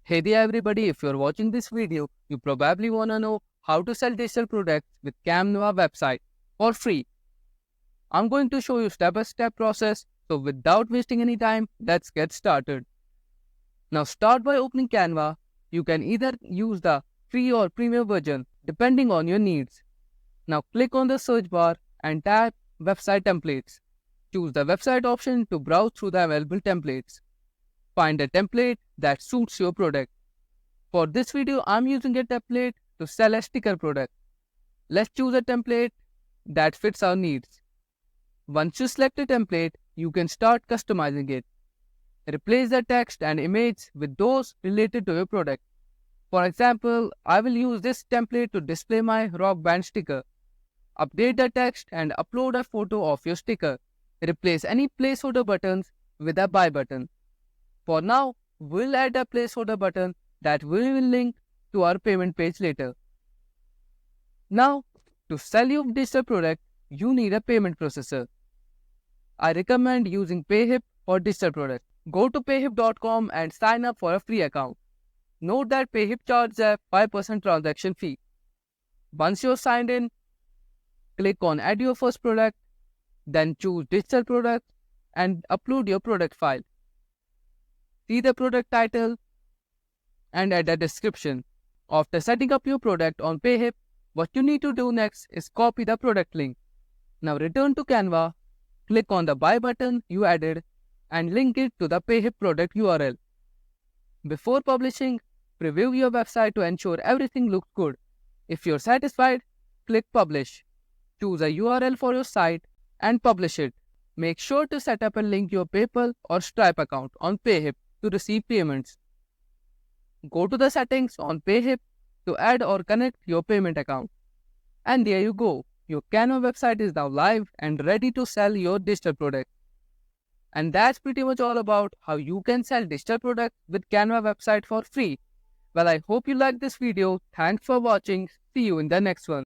Hey there everybody, if you're watching this video, you probably wanna know how to sell digital products with Canva website for free. I'm going to show you step-by-step process, so without wasting any time, let's get started. Now start by opening Canva. You can either use the free or premium version depending on your needs. Now click on the search bar and type website templates. Choose the website option to browse through the available templates. Find a template that suits your product. For this video, I'm using a template to sell a sticker product. Let's choose a template that fits our needs. Once you select a template, you can start customizing it. Replace the text and image with those related to your product. For example, I will use this template to display my rock band sticker. Update the text and upload a photo of your sticker. Replace any placeholder buttons with a buy button. For now, we'll add a placeholder button that we will link to our payment page later. Now, to sell your digital product, you need a payment processor. I recommend using PayHip for digital product. Go to payhip.com and sign up for a free account. Note that PayHip charges a 5% transaction fee. Once you're signed in, click on Add your first product, then choose Digital Product and upload your product file. See the product title and add a description. After setting up your product on PayHip, what you need to do next is copy the product link. Now return to Canva, click on the buy button you added and link it to the PayHip product URL. Before publishing, preview your website to ensure everything looks good. If you're satisfied, click publish. Choose a URL for your site and publish it. Make sure to set up and link your PayPal or Stripe account on PayHip to receive payments. Go to the settings on PayHip to add or connect your payment account. And there you go. Your Canva website is now live and ready to sell your digital product. And that's pretty much all about how you can sell digital products with Canva website for free. Well, I hope you liked this video. Thanks for watching. See you in the next one.